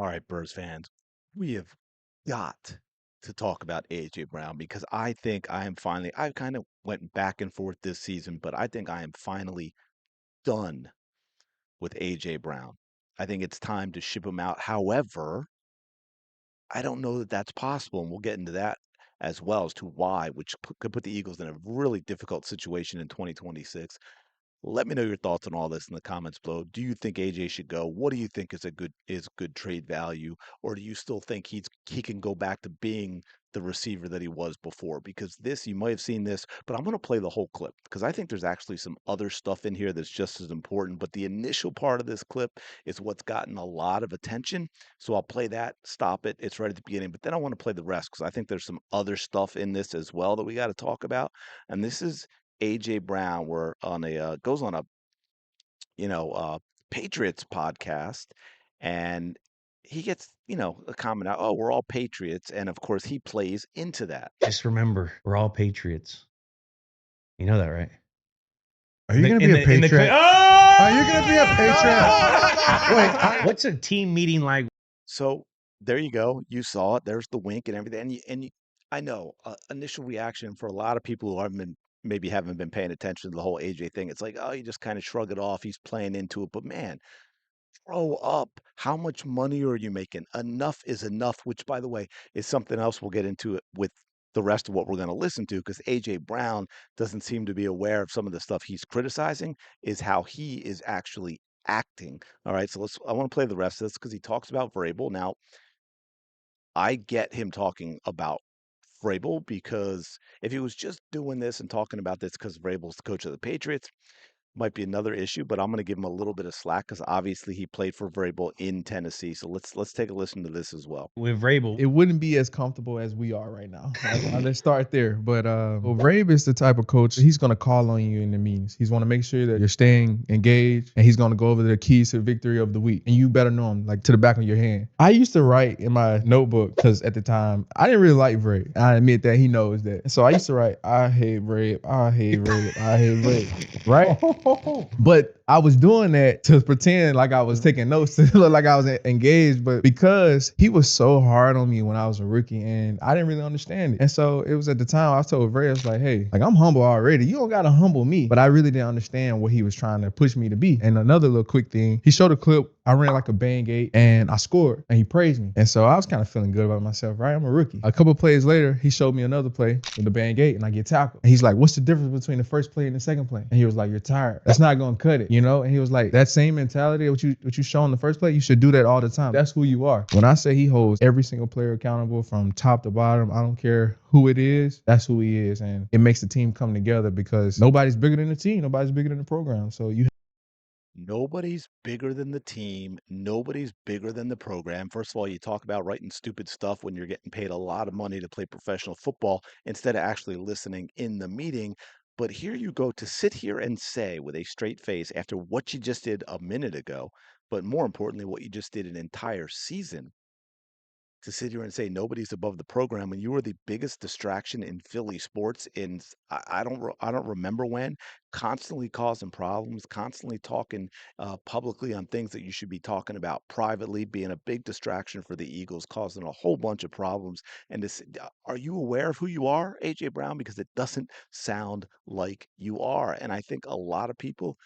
All right, Birds fans, we have got to talk about AJ Brown because I think I am finally, I kind of went back and forth this season, but I think I am finally done with AJ Brown. I think it's time to ship him out. However, I don't know that that's possible, and we'll get into that as well as to why, which could put the Eagles in a really difficult situation in 2026. Let me know your thoughts on all this in the comments below. Do you think AJ should go? What do you think is good trade value? Or do you still think he can go back to being the receiver that he was before? Because this, you might have seen this, but I'm going to play the whole clip because I think there's actually some other stuff in here that's just as important. But the initial part of this clip is what's gotten a lot of attention. So I'll play that, stop it. It's right at the beginning. But then I want to play the rest because I think there's some other stuff in this as well that we got to talk about. And this is AJ Brown were on a goes on a you know Patriots podcast, and he gets a comment out, oh, we're all Patriots, and of course he plays into that. Just remember, we're all patriots. You know that, right? Are you going to be a Patriot? Are you going to be a Patriot? Wait, what's a team meeting like? So there you go, you saw it. There's the wink and everything, I know initial reaction for a lot of people who haven't been paying attention to the whole AJ thing. It's like, oh, you just kind of shrug it off. He's playing into it, but man, grow up. How much money are you making? Enough is enough, which, by the way, is something else we'll get into it with the rest of what we're going to listen to because AJ Brown doesn't seem to be aware of some of the stuff he's criticizing is how he is actually acting. All right, so I want to play the rest of this because he talks about Vrabel. Now, I get him talking about Vrabel because if he was just doing this and talking about this because Vrabel's the coach of the Patriots, might be another issue, but I'm going to give him a little bit of slack because obviously he played for Vrabel in Tennessee. So let's take a listen to this as well. With Vrabel, It wouldn't be as comfortable as we are right now. Let's start there. But well, Vrabel is the type of coach, he's going to call on you in the meetings. He's going to make sure that you're staying engaged, and he's going to go over the keys to victory of the week. And you better know them like to the back of your hand. I used to write in my notebook because at the time, I didn't really like Vrabel. I admit that he knows that. So I used to write, I hate Vrabel, I hate Vrabel, I hate Vrabel, right? But I was doing that to pretend like I was taking notes to look like I was engaged, but because he was so hard on me when I was a rookie and I didn't really understand it. And so it was at the time I told Ray, I was like, hey, like I'm humble already. You don't gotta humble me. But I really didn't understand what he was trying to push me to be. And another little quick thing, he showed a clip. I ran like a bang gate and I scored and he praised me. And so I was kind of feeling good about myself, right? I'm a rookie. A couple plays later, he showed me another play with the bang gate and I get tackled. And he's like, what's the difference between the first play and the second play? And he was like, you're tired. That's not gonna cut it, you know? And he was like, that same mentality what you show in the first play, you should do that all the time. That's who you are. When I say he holds every single player accountable from top to bottom, I don't care who it is, that's who he is. And it makes the team come together because nobody's bigger than the team, nobody's bigger than the program. So you Nobody's bigger than the team. Nobody's bigger than the program. First of all, you talk about writing stupid stuff when you're getting paid a lot of money to play professional football instead of actually listening in the meeting. But here you go to sit here and say with a straight face after what you just did a minute ago, but more importantly, what you just did an entire season to sit here and say nobody's above the program when you were the biggest distraction in Philly sports I don't remember when, constantly causing problems, constantly talking publicly on things that you should be talking about privately, being a big distraction for the Eagles, causing a whole bunch of problems. And this, are you aware of who you are, AJ Brown? Because it doesn't sound like you are. And I think a lot of people,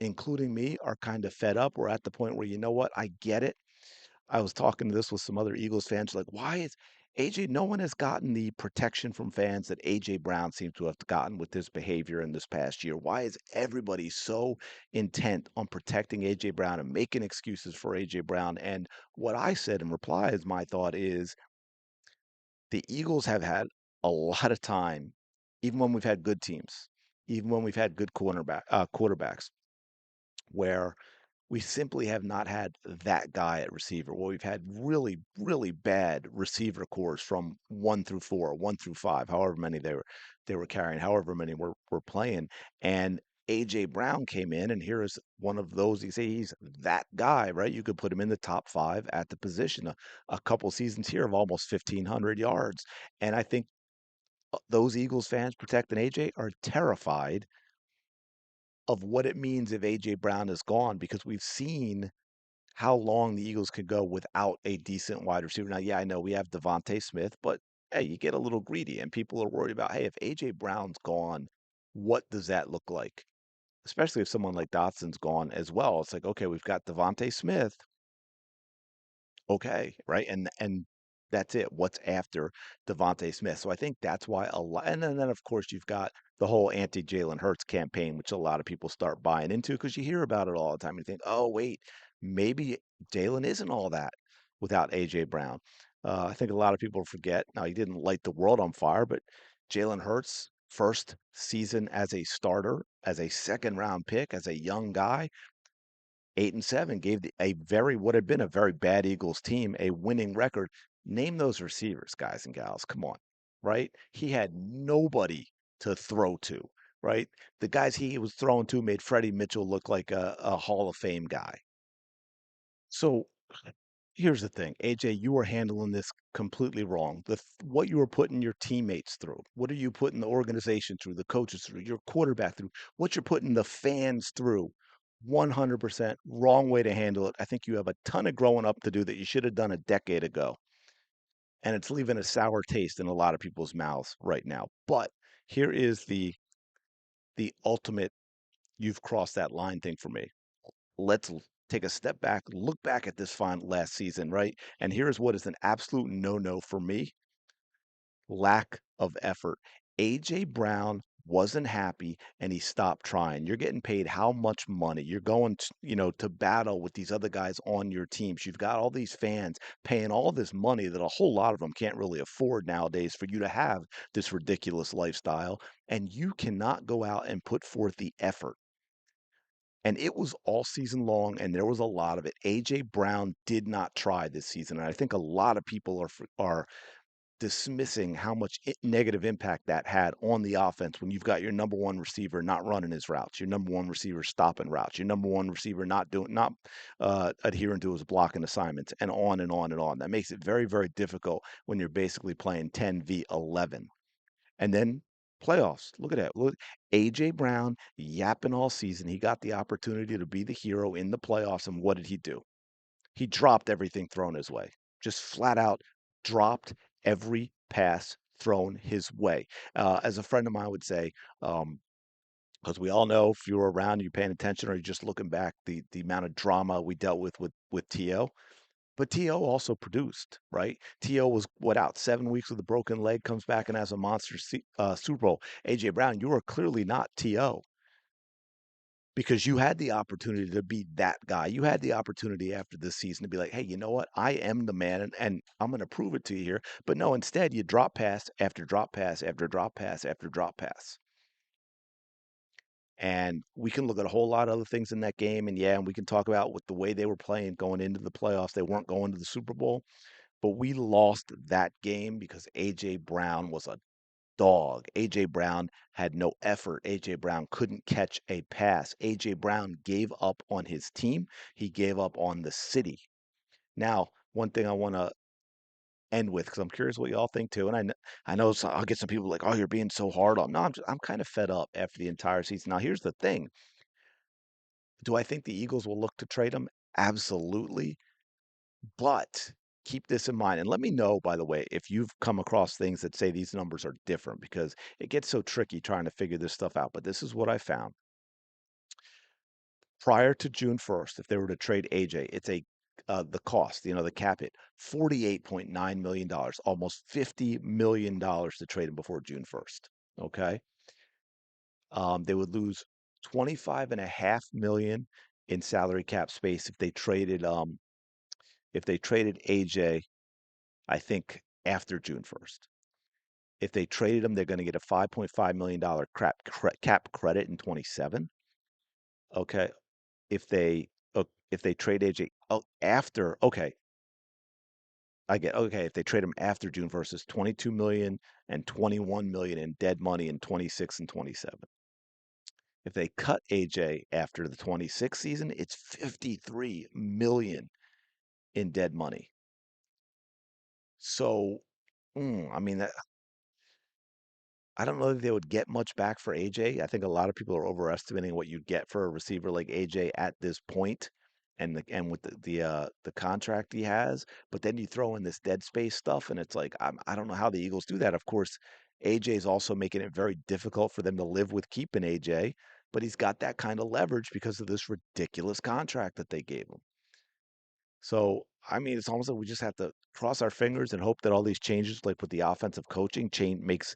including me, are kind of fed up. We're at the point where, you know what, I get it. I was talking to this with some other Eagles fans, like, why is AJ, no one has gotten the protection from fans that AJ Brown seems to have gotten with his behavior in this past year. Why is everybody so intent on protecting AJ Brown and making excuses for AJ Brown? And what I said in reply is my thought is the Eagles have had a lot of time, even when we've had good teams, even when we've had good quarterbacks, where we simply have not had that guy at receiver. Well, we've had really, really bad receiver cores from 1 through 4, 1 through 5, however many they were carrying, however many were playing. And AJ Brown came in, and here is one of those. You say he's that guy, right? You could put him in the top 5 at the position. A couple seasons here of almost 1,500 yards, and I think those Eagles fans protecting AJ are terrified of what it means if AJ Brown is gone because we've seen how long the Eagles could go without a decent wide receiver. Now, yeah, I know we have Devontae Smith, but hey, you get a little greedy, and people are worried about, hey, if AJ Brown's gone, what does that look like? Especially if someone like Dotson's gone as well. It's like, okay, we've got Devontae Smith. Okay, right? And that's it. What's after Devontae Smith? So I think that's why a lot, and then of course you've got the whole anti-Jalen Hurts campaign, which a lot of people start buying into because you hear about it all the time and you think, oh wait, maybe Jalen isn't all that without AJ Brown. I think a lot of people forget. Now he didn't light the world on fire, but Jalen Hurts first season as a starter, as a second round pick, as a young guy 8-7 gave a very what had been a very bad Eagles team a winning record. Name those receivers, guys and gals. Come on, right? He had nobody to throw to, right? The guys he was throwing to made Freddie Mitchell look like a Hall of Fame guy. So here's the thing, AJ, you are handling this completely wrong. What you are putting your teammates through, what are you putting the organization through, the coaches through, your quarterback through, what you're putting the fans through. 100% wrong way to handle it. I think you have a ton of growing up to do that you should have done a decade ago. And it's leaving a sour taste in a lot of people's mouths right now. But here is the ultimate you've crossed that line thing for me. Let's take a step back, look back at this fine last season, right? And here's what is an absolute no-no for me: lack of effort. AJ Brown wasn't happy and he stopped trying. You're getting paid how much money? You're going to battle with these other guys on your teams. You've got all these fans paying all this money that a whole lot of them can't really afford nowadays for you to have this ridiculous lifestyle, and you cannot go out and put forth the effort. And it was all season long, and there was a lot of it. AJ Brown did not try this season, and I think a lot of people are dismissing how much negative impact that had on the offense when you've got your number one receiver not running his routes, your number one receiver stopping routes, your number one receiver not adhering to his blocking assignments, and on and on and on. That makes it very, very difficult when you're basically playing 10v11. And then playoffs. Look at that. Look, AJ Brown yapping all season. He got the opportunity to be the hero in the playoffs, and what did he do? He dropped everything thrown his way. Just flat out dropped every pass thrown his way. As a friend of mine would say, because we all know if you were around, you're paying attention, or you're just looking back, the amount of drama we dealt with T.O. But T.O. also produced, right? T.O. was what out 7 weeks with a broken leg, comes back and has a monster Super Bowl. AJ Brown, you are clearly not T.O. because you had the opportunity to be that guy. You had the opportunity after this season to be like, hey, you know what? I am the man, and I'm going to prove it to you here. But no, instead, you drop pass after drop pass after drop pass after drop pass. And we can look at a whole lot of other things in that game. And yeah, and we can talk about with the way they were playing going into the playoffs. They weren't going to the Super Bowl, but we lost that game because A.J. Brown was a dog. A.J. Brown had no effort. A.J. Brown couldn't catch a pass. A.J. Brown gave up on his team. He gave up on the city. Now, one thing I want to end with, because I'm curious what y'all think too, and I know I'll get some people like, oh, you're being so hard on. No, I'm kind of fed up after the entire season. Now, here's the thing: do I think the Eagles will look to trade him? Absolutely. But keep this in mind, and let me know, by the way, if you've come across things that say these numbers are different because it gets so tricky trying to figure this stuff out. But this is what I found. Prior to June 1st, if they were to trade AJ, it's the cost, the cap hit, $48.9 million, almost $50 million to trade him before June 1st. Okay. They would lose 25.5 million in salary cap space if they traded AJ, I think after June 1st. If they traded him, they're going to get a $5.5 million cap credit in 27. Okay. If they if they trade AJ after, okay, I get okay. If they trade him after June versus 22 million and 21 million in dead money in 26 and 27. If they cut AJ after the 26 season, it's 53 million in dead money. So, I mean, I don't know that they would get much back for AJ. I think a lot of people are overestimating what you'd get for a receiver like AJ at this point. and with the contract he has, but then you throw in this dead space stuff, and it's like I don't know how the Eagles do that. Of course, AJ is also making it very difficult for them to live with keeping AJ, but he's got that kind of leverage because of this ridiculous contract that they gave him. So, I mean, it's almost like we just have to cross our fingers and hope that all these changes, like with the offensive coaching, change makes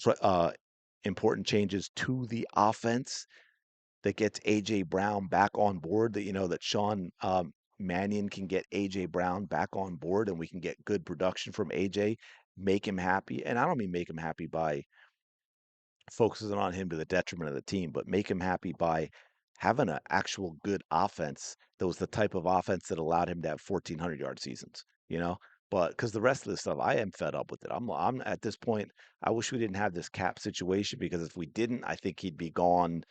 tr- uh, important changes to the offense that gets AJ Brown back on board. That that Sean Mannion can get AJ Brown back on board, and we can get good production from AJ, make him happy. And I don't mean make him happy by focusing on him to the detriment of the team, but make him happy by having an actual good offense that was the type of offense that allowed him to have 1,400-yard seasons, you know? But because the rest of the stuff, I am fed up with it. I'm at this point, I wish we didn't have this cap situation because if we didn't, I think he'd be gone.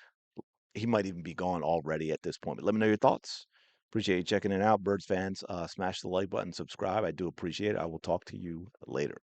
He might even be gone already at this point. But let me know your thoughts. Appreciate you checking it out, Birds fans. Smash the like button, subscribe. I do appreciate it. I will talk to you later.